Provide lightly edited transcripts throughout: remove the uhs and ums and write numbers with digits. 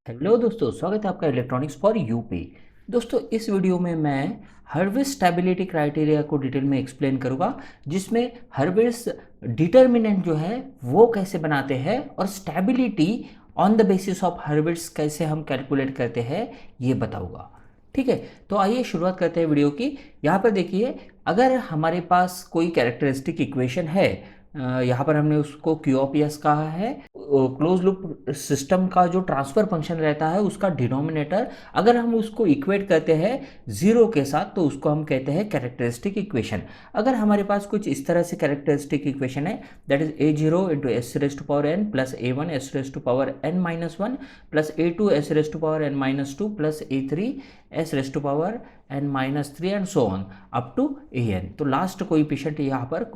Hello दोस्तों, स्वागत है आपका इलेक्ट्रॉनिक्स फॉर यूपी। दोस्तों, इस वीडियो में मैं हर्विस स्टेबिलिटी क्राइटेरिया को डिटेल में एक्सप्लेन करूंगा, जिसमें हर्विस डिटर्मिनेंट जो है वो कैसे बनाते हैं और stability on the basis of Hurwitz कैसे हम कैलकुलेट करते हैं ये बताऊंगा। ठीक है, तो आइए शुरुआत करते हैं वीडियो की। यहाँ पर देखिए, अगर हमारे पास कोई कैरेक्टरिस्टिक इक्वेशन है, यहाँ पर हमने उसको क्यू ऑफ एस कहा है। क्लोज लूप सिस्टम का जो ट्रांसफर फंक्शन रहता है उसका डिनोमिनेटर अगर हम उसको इक्वेट करते हैं जीरो के साथ तो उसको हम कहते हैं कैरेक्टरिस्टिक इक्वेशन। अगर हमारे पास कुछ इस तरह से कैरेक्टरिस्टिक इक्वेशन है, that is a zero into s raise to power n plus a one s raise to power n minus one plus a two s raise to power n minus two plus a three s raise to power n minus three and so on up to a n. तो last coefficient यहाँ पर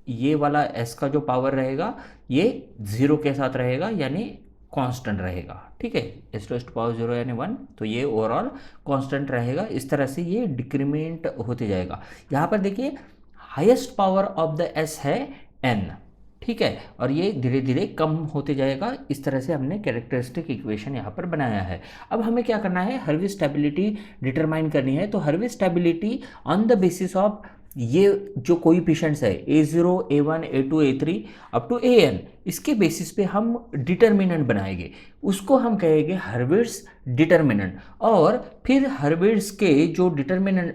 ये वाला s का जो power रहेगा ये zero के साथ रहेगा, यानी कांस्टेंट रहेगा। ठीक है, एस टू पावर जीरो यानी वन, तो ये ओवरऑल कांस्टेंट रहेगा। इस तरह से ये डिक्रीमेंट होते जाएगा। यहाँ पर देखिए, highest power of the s है n। ठीक है, और ये धीरे धीरे कम होते जाएगा। इस तरह से हमने कैरेक्टरिस्टिक इक्वेशन यहाँ पर बनाया है। अब हमें क्या करना है, हर्विस स्टेबिलिटी डिटरमाइन करनी है। तो Hurwitz stability on the basis of ये जो कोएफिशिएंट्स है a zero a one a two a three up to a n, इसके बेसिस पे हम डिटर्मिनेंट बनाएंगे। उसको हम कहेंगे हर्विट्स डिटर्मिनेंट। और फिर हर्विट्स के जो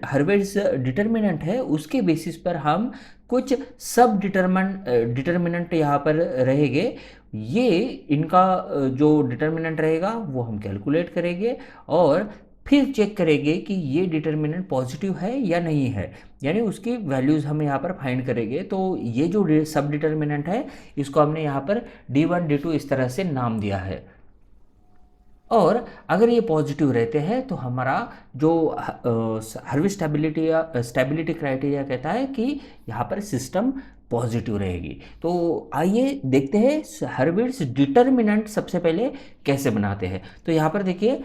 हर्विट्स डिटर्मिनेंट है उसके बेसिस पर हम कुछ सब डिटर्मिनेंट यहाँ पर रहेंगे। ये इनका जो डिटर्मिनेंट रहेगा वो हम कैलकुलेट करेंगे और फिर चेक करेंगे कि ये डिटर्मिनेंट पॉजिटिव है या नहीं है, यानी उसकी वैल्यूज़ हम यहाँ पर फाइंड करेंगे। तो ये जो सब डिटर्मिनेंट है इसको हमने यहाँ पर D1 D2 इस तरह से नाम दिया है। और अगर ये पॉजिटिव रहते हैं तो हमारा जो हर्विस स्टेबिलिटी क्राइटेरिया कहता है कि यहाँ पर सिस्टम पॉजिटिव रहेगी। तो आइए देखते हैं हर्विस डिटर्मिनेंट सबसे पहले कैसे बनाते हैं। तो यहाँ पर देखिए,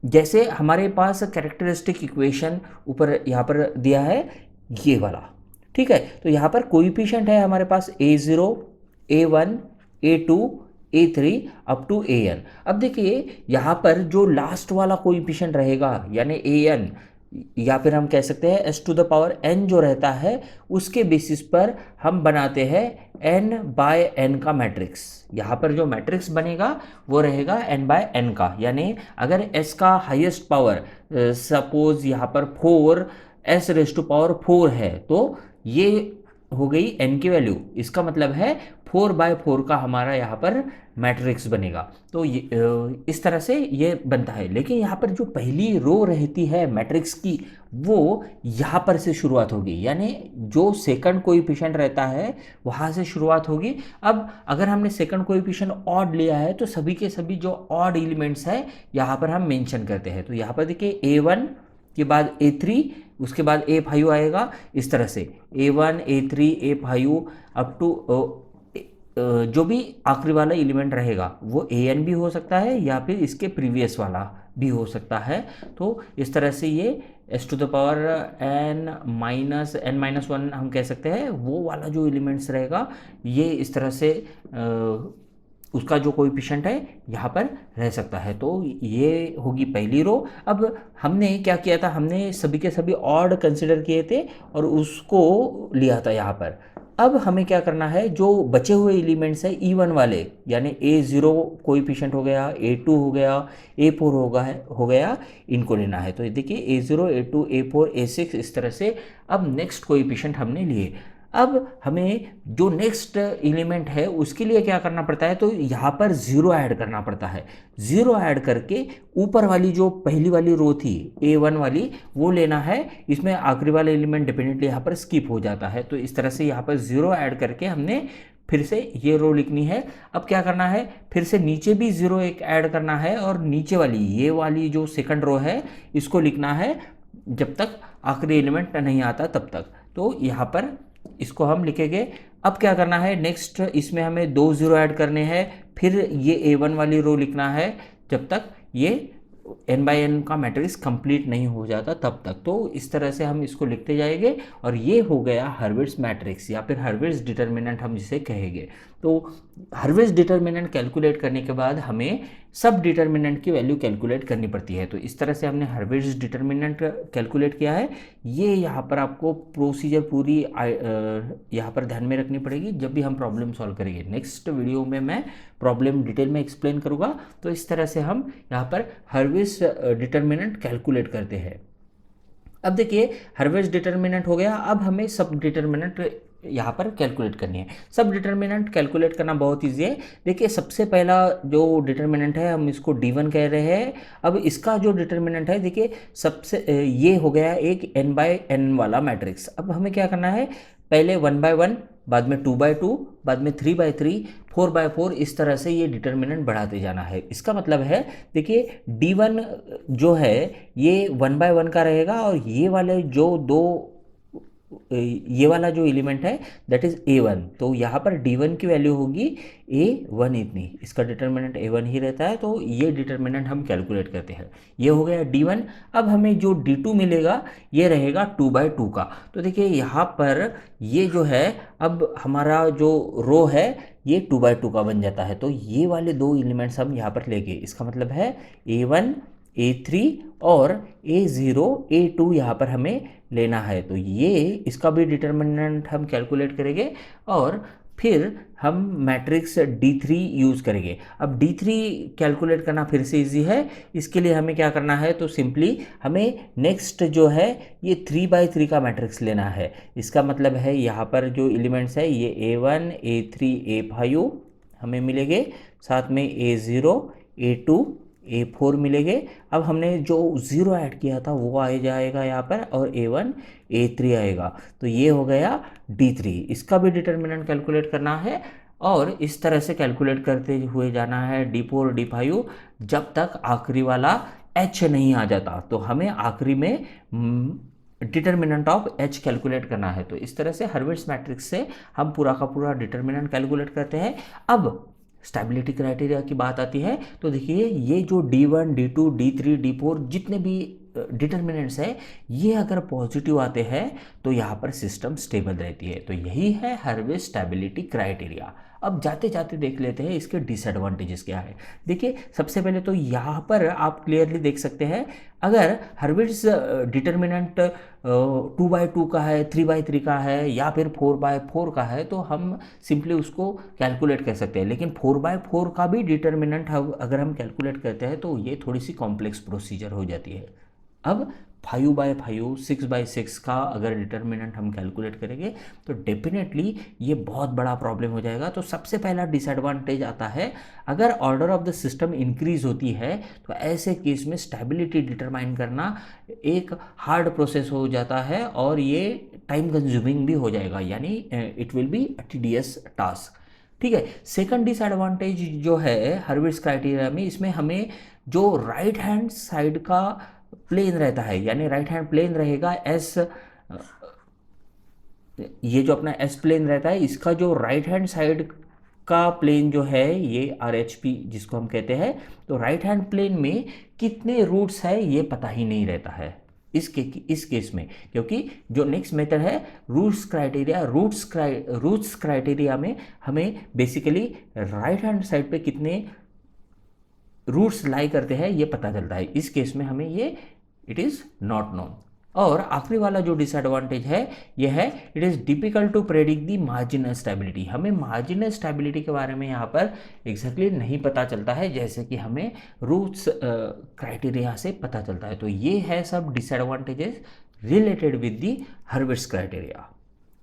जैसे हमारे पास कैरेक्टरिस्टिक इक्वेशन ऊपर यहाँ पर दिया है ये वाला। ठीक है, तो यहाँ पर कोएफिशिएंट है हमारे पास a zero a one a two a three up to a n. अब देखिए, यहाँ पर जो लास्ट वाला कोएफिशिएंट रहेगा यानी ए एन, या फिर हम कह सकते हैं s to the power n जो रहता है, उसके बेसिस पर हम बनाते हैं एन बाय एन का मैट्रिक्स। यहाँ पर जो मैट्रिक्स बनेगा वो रहेगा एन बाय एन का, यानी अगर एस का हाईएस्ट पावर सपोज यहाँ पर four s raise to power four है, तो ये हो गई एन की वैल्यू। इसका मतलब है 4/4 का हमारा यहाँ पर मैट्रिक्स बनेगा। तो ये इस तरह से ये बनता है। लेकिन यहाँ पर जो पहली रो रहती है मैट्रिक्स की, वो यहाँ पर से शुरुआत होगी, यानी जो सेकंड कोएफिशिएंट रहता है वहाँ से शुरुआत होगी। अब अगर हमने सेकंड कोएफिशिएंट ऑड लिया है तो सभी के सभी जो ऑड एलिमेंट्स है यहाँ पर हम मेंशन करते हैं। तो यहाँ पर देखिए, A1 के बाद A3, उसके बाद A5 आएगा। इस तरह से A1 A3 A5 up to जो भी आखिरी वाला एलिमेंट रहेगा वो AN भी हो सकता है या फिर इसके प्रीवियस वाला भी हो सकता है। तो इस तरह से ये s to the power n-1 हम कह सकते हैं, वो वाला जो एलिमेंट्स रहेगा ये इस तरह से उसका जो कोएफिशिएंट है यहाँ पर रह सकता है। तो ये होगी पहली रो। अब हमने क्या किया था, हमने सभी के सभी ऑड कंसिडर किए थे और उसको लिया था यहाँ पर। अब हमें क्या करना है, जो बचे हुए एलिमेंट्स है E1 वाले, यानी A0 कोएफिशिएंट हो गया, A2 हो गया, A4 हो गया, इनको लेना है। तो ये देखिए A0 A2 A4 A6 इस तरह से अब नेक्स्ट कोएफिशिएंट हमने लिए। अब हमें जो नेक्स्ट एलिमेंट है उसके लिए क्या करना पड़ता है, तो यहाँ पर ज़ीरो ऐड करना पड़ता है। ज़ीरो ऐड करके ऊपर वाली जो पहली वाली रो थी A1 वाली वो लेना है। इसमें आखिरी वाला एलिमेंट डेफिनेटली यहाँ पर स्किप हो जाता है। तो इस तरह से यहाँ पर ज़ीरो ऐड करके हमने फिर से ये रो लिखनी है। अब क्या करना है, फिर से नीचे भी ज़ीरो एक ऐड करना है और नीचे वाली ये वाली जो सेकंड रो है इसको लिखना है जब तक आखिरी एलिमेंट नहीं आता तब तक। तो यहाँ पर इसको हम लिखेंगे। अब क्या करना है, नेक्स्ट इसमें हमें दो ज़ीरो ऐड करने हैं, फिर ये A1 वाली रो लिखना है जब तक ये n/n का मैट्रिक्स कंप्लीट नहीं हो जाता तब तक। तो इस तरह से हम इसको लिखते जाएंगे और ये हो गया हर्विट्स मैट्रिक्स या फिर हर्विट्स डिटर्मिनेंट हम जिसे कहेंगे। तो हर्विट्स डिटर्मिनेंट कैलकुलेट करने के बाद हमें सब डिटर्मिनेंट की वैल्यू कैलकुलेट करनी पड़ती है। तो इस तरह से हमने हार्वेस्ट डिटर्मिनेंट कैलकुलेट किया है। ये यहाँ पर आपको प्रोसीजर पूरी यहाँ पर ध्यान में रखनी पड़ेगी जब भी हम प्रॉब्लम सॉल्व करेंगे। नेक्स्ट वीडियो में मैं प्रॉब्लम डिटेल में एक्सप्लेन करूँगा। तो इस तरह से हम यहाँ पर हार्वेस्ट डिटर्मिनेंट कैलकुलेट करते हैं। अब देखिए हार्वेस्ट डिटर्मिनेंट हो गया, अब हमें सब डिटर्मिनेंट यहाँ पर कैलकुलेट करनी है। सब डिटर्मिनेंट कैलकुलेट करना बहुत ईजी है। देखिए सबसे पहला जो डिटर्मिनेंट है हम इसको D1 कह रहे हैं। अब इसका जो डिटर्मिनेंट है देखिए सबसे ये हो गया एक n/n वाला मैट्रिक्स। अब हमें क्या करना है, पहले 1/1, बाद में 2/2, बाद में 3/3, 4/4, इस तरह से ये डिटर्मिनेंट बढ़ाते जाना है। इसका मतलब है देखिए D1 जो है ये 1/1 का रहेगा और ये वाले जो ये वाला जो एलिमेंट है दैट इज A1। तो यहाँ पर D1 की वैल्यू होगी A1 इतनी, इसका डिटर्मिनेंट A1 ही रहता है। तो ये डिटर्मिनेंट हम कैलकुलेट करते हैं। ये हो गया D1। अब हमें जो D2 मिलेगा ये रहेगा 2/2 का। तो देखिए यहाँ पर ये जो है अब हमारा जो रो है ये 2/2 का बन जाता है। तो ये वाले दो एलिमेंट्स हम यहाँ पर लेंगे। इसका मतलब है A1, A3 और A0, A2 यहाँ पर हमें लेना है। तो ये इसका भी डिटर्मिनेंट हम कैलकुलेट करेंगे और फिर हम मैट्रिक्स D3 यूज़ करेंगे। अब D3 कैलकुलेट करना फिर से इजी है। इसके लिए हमें क्या करना है, तो सिंपली हमें नेक्स्ट जो है ये 3/3 का मैट्रिक्स लेना है। इसका मतलब है यहाँ पर जो एलिमेंट्स है ये A1, A3, A5 हमें मिलेंगे, साथ में A0, A2, A4 मिलेंगे। अब हमने जो 0 ऐड किया था वो आ जाएगा यहाँ पर और A1, A3 आएगा। तो ये हो गया D3। इसका भी डिटर्मिनेंट कैलकुलेट करना है और इस तरह से कैलकुलेट करते हुए जाना है D4, D5 जब तक आखिरी वाला H नहीं आ जाता। तो हमें आखिरी में डिटर्मिनेंट ऑफ H कैलकुलेट करना है। तो इस तरह से हार्वेस्ट मैट्रिक्स से हम पूरा का पूरा डिटर्मिनेंट कैलकुलेट करते हैं। अब स्टेबिलिटी क्राइटेरिया की बात आती है। तो देखिए ये जो D1, D2, D3, D4 जितने भी डिटर्मिनेंट्स है ये अगर पॉजिटिव आते हैं तो यहाँ पर सिस्टम स्टेबल रहती है। तो यही है हार्वेस्ट स्टेबिलिटी क्राइटेरिया। अब जाते जाते देख लेते हैं इसके डिसएडवांटेजेस क्या है। देखिए सबसे पहले तो यहाँ पर आप क्लियरली देख सकते हैं, अगर हार्वेस्ट डिटर्मिनेंट 2/2 का है, 3/3 का है या फिर 4/4 का है तो हम सिंपली उसको कैलकुलेट कर सकते हैं। लेकिन 4/4 का भी डिटर्मिनेंट अगर हम कैलकुलेट करते हैं तो ये थोड़ी सी कॉम्प्लेक्स प्रोसीजर हो जाती है। अब 5/5, 6/6 का अगर डिटर्मिनेंट हम कैलकुलेट करेंगे तो डेफिनेटली ये बहुत बड़ा प्रॉब्लम हो जाएगा। तो सबसे पहला डिसएडवांटेज आता है, अगर order of the system increase होती है तो ऐसे केस में स्टेबिलिटी डिटरमाइन करना एक हार्ड प्रोसेस हो जाता है और ये टाइम कंज्यूमिंग भी हो जाएगा, यानी it will be a tedious task. ठीक है। सेकंड डिसएडवांटेज जो है हार्वेस्ट क्राइटेरिया में, इसमें हमें जो राइट हैंड साइड का प्लेन रहता है, यानी राइट हैंड प्लेन रहेगा एस, ये जो अपना एस प्लेन रहता है इसका जो राइट हैंड साइड का प्लेन जो है ये RHP जिसको हम कहते हैं, तो राइट हैंड प्लेन में कितने रूट्स है ये पता ही नहीं रहता है इस केस में, क्योंकि जो नेक्स्ट मेथड है रूट्स क्राइटेरिया में हमें बेसिकली राइट हैंड साइड पे कितने रूट्स लाई करते हैं ये पता चलता है। इस केस में हमें ये इट इज़ नॉट नोन। और आखिरी वाला जो डिसएडवांटेज है ये है it is difficult to predict the marginal stability. हमें मार्जिनल स्टेबिलिटी के बारे में यहाँ पर एग्जैक्टली नहीं पता चलता है जैसे कि हमें रूट्स क्राइटेरिया से पता चलता है। तो ये है सब disadvantages related with the harvest criteria.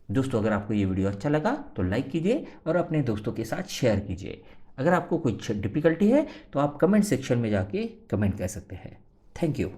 दोस्तों अगर आपको ये वीडियो अच्छा लगा तो लाइक कीजिए और अपने दोस्तों के साथ शेयर कीजिए। अगर आपको कुछ डिफ़िकल्टी है तो आप कमेंट सेक्शन में जाके कमेंट कर सकते हैं। Thank you.